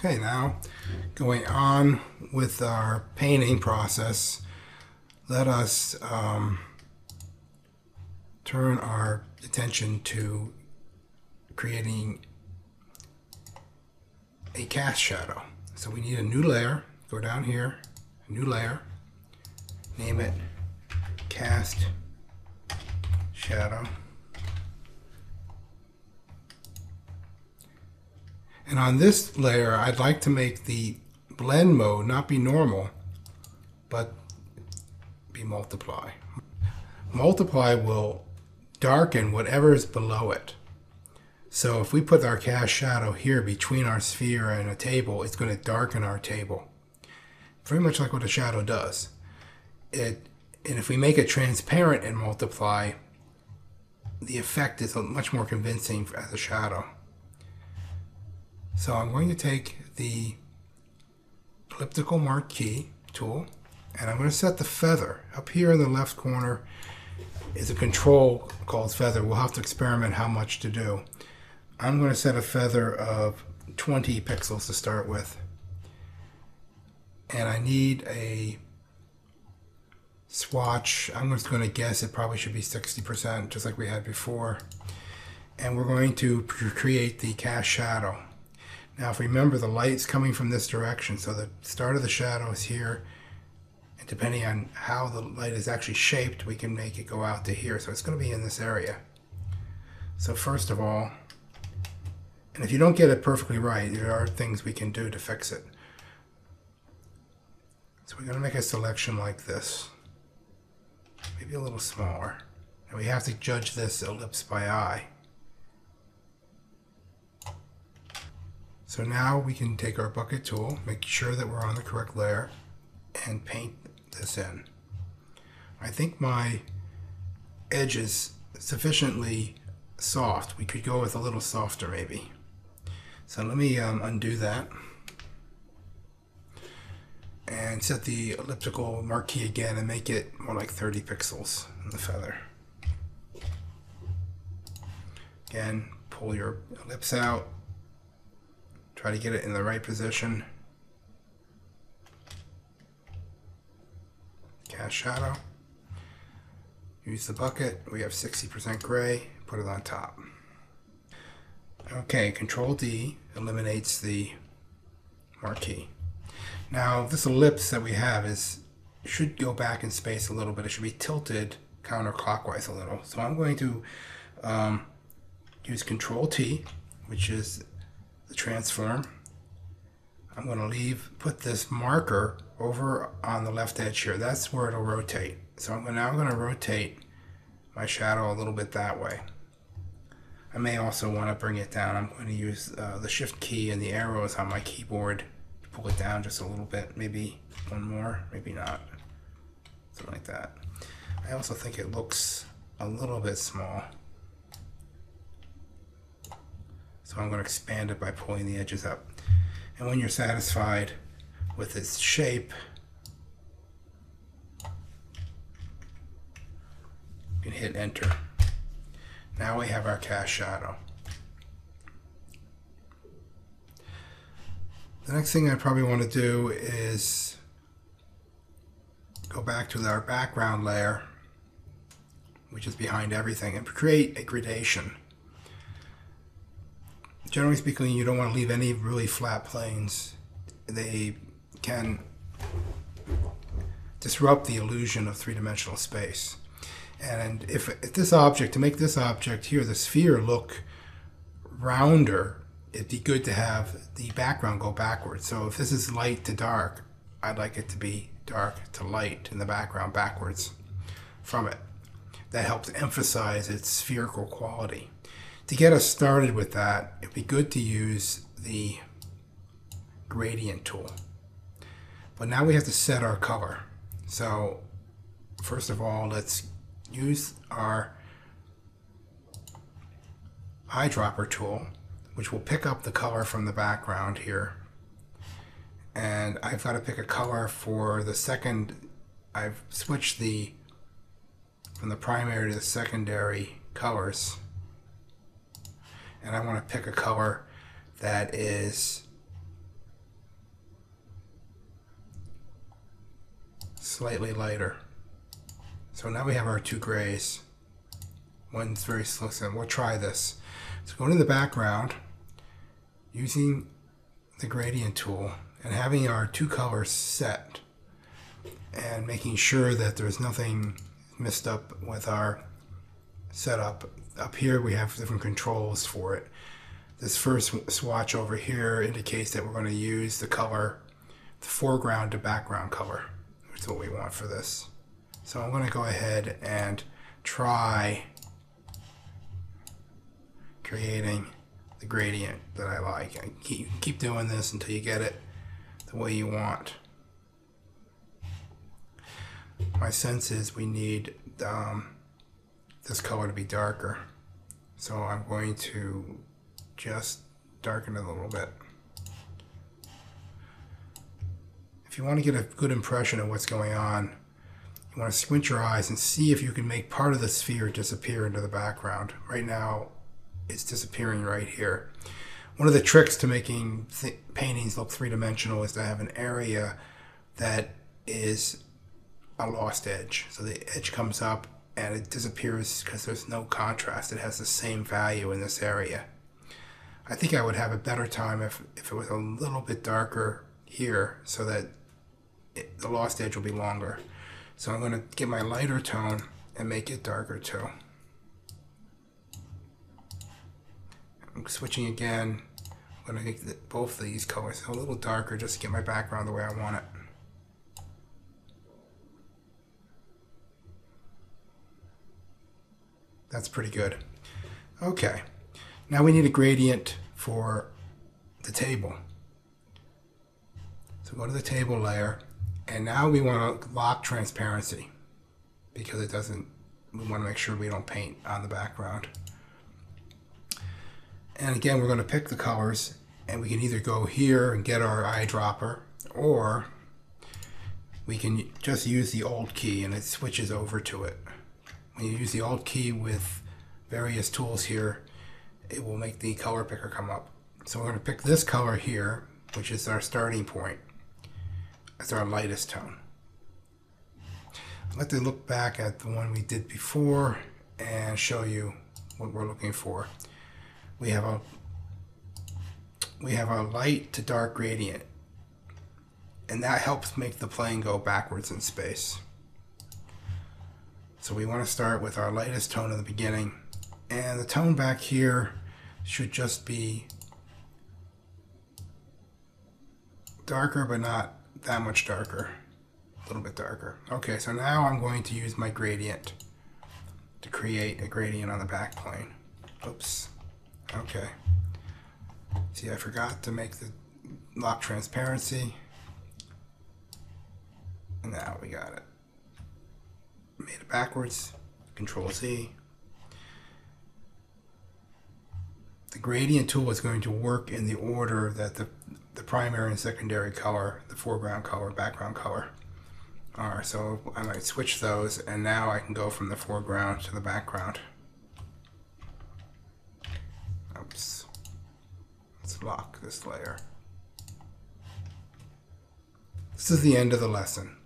Okay, now going on with our painting process, let us turn our attention to creating a cast shadow. So we need a new layer. Go down here, new layer, name it cast shadow. And on this layer, I'd like to make the blend mode not be normal, but be multiply. Multiply will darken whatever is below it. So if we put our cast shadow here between our sphere and a table, it's going to darken our table. Very much like what a shadow does. And if we make it transparent and multiply, the effect is much more convincing as a shadow. So I'm going to take the elliptical marquee tool and I'm going to set the feather. Up here in the left corner is a control called feather. We'll have to experiment how much to do. I'm going to set a feather of 20 pixels to start with. And I need a swatch. I'm just going to guess it probably should be 60%, just like we had before. And we're going to create the cast shadow. Now, if we remember, the light's coming from this direction, so the start of the shadow is here, and depending on how the light is actually shaped, we can make it go out to here. So it's going to be in this area. So first of all, and if you don't get it perfectly right, there are things we can do to fix it. So we're going to make a selection like this, maybe a little smaller. And we have to judge this ellipse by eye. So now we can take our bucket tool, make sure that we're on the correct layer, and paint this in. I think my edge is sufficiently soft. We could go with a little softer maybe. So let me undo that and set the elliptical marquee again and make it more like 30 pixels in the feather. Again, pull your ellipse out. Try to get it in the right position. Cast shadow. Use the bucket. We have 60% gray. Put it on top. Okay, Control D eliminates the marquee. Now this ellipse that we have should go back in space a little bit. It should be tilted counterclockwise a little. So I'm going to use Control T, which is the transform. I'm going to put this marker over on the left edge here. That's where it'll rotate. So now I'm going to rotate my shadow a little bit that way. I may also want to bring it down. I'm going to use the shift key and the arrows on my keyboard to pull it down just a little bit. Maybe one more, maybe not. Something like that. I also think it looks a little bit small. So I'm going to expand it by pulling the edges up. And when you're satisfied with its shape, you can hit enter. Now we have our cast shadow. The next thing I probably want to do is go back to our background layer, which is behind everything, and create a gradation. Generally speaking, you don't want to leave any really flat planes. They can disrupt the illusion of three-dimensional space. And if this object, to make this object here, the sphere, look rounder, it'd be good to have the background go backwards. So if this is light to dark, I'd like it to be dark to light in the background backwards from it. That helps emphasize its spherical quality. To get us started with that, it'd be good to use the gradient tool. But now we have to set our color. So first of all, let's use our eyedropper tool, which will pick up the color from the background here. And I've got to pick a color for the second. I've switched from the primary to the secondary colors. And I want to pick a color that is slightly lighter. So now we have our two grays. One's very slow, so we'll try this. So going to the background, using the gradient tool, and having our two colors set, and making sure that there's nothing messed up with our setup. Up here we have different controls for it. This first swatch over here indicates that we're going to use the color, the foreground to background color. That's what we want for this. So I'm going to go ahead and try creating the gradient that I like. And keep doing this until you get it the way you want. My sense is we need this color to be darker. So I'm going to just darken it a little bit. If you want to get a good impression of what's going on, you want to squint your eyes and see if you can make part of the sphere disappear into the background. Right now, it's disappearing right here. One of the tricks to making paintings look three-dimensional is to have an area that is a lost edge. So the edge comes up and it disappears because there's no contrast. It has the same value in this area. I think I would have a better time if it was a little bit darker here so that the lost edge will be longer. So I'm going to get my lighter tone and make it darker too. I'm switching again. I'm going to make both of these colors a little darker just to get my background the way I want it. That's pretty good. Okay, now we need a gradient for the table. So go to the table layer, and now we want to lock transparency because it doesn't, we want to make sure we don't paint on the background. And again, we're going to pick the colors, and we can either go here and get our eyedropper, or we can just use the Alt key and it switches over to it. When you use the Alt key with various tools here, it will make the color picker come up. So we're going to pick this color here, which is our starting point. That's our lightest tone. I'd like to look back at the one we did before and show you what we're looking for. We have a light to dark gradient, and that helps make the plane go backwards in space. So we want to start with our lightest tone in the beginning, and the tone back here should just be darker, but not that much darker, a little bit darker. Okay, so now I'm going to use my gradient to create a gradient on the back plane. Oops. Okay. See, I forgot to make the lock transparency. And now we got it. Made it backwards. Control Z. The gradient tool is going to work in the order that the primary and secondary color, the foreground color, background color are. So I might switch those, and now I can go from the foreground to the background. Oops. Let's lock this layer. This is the end of the lesson.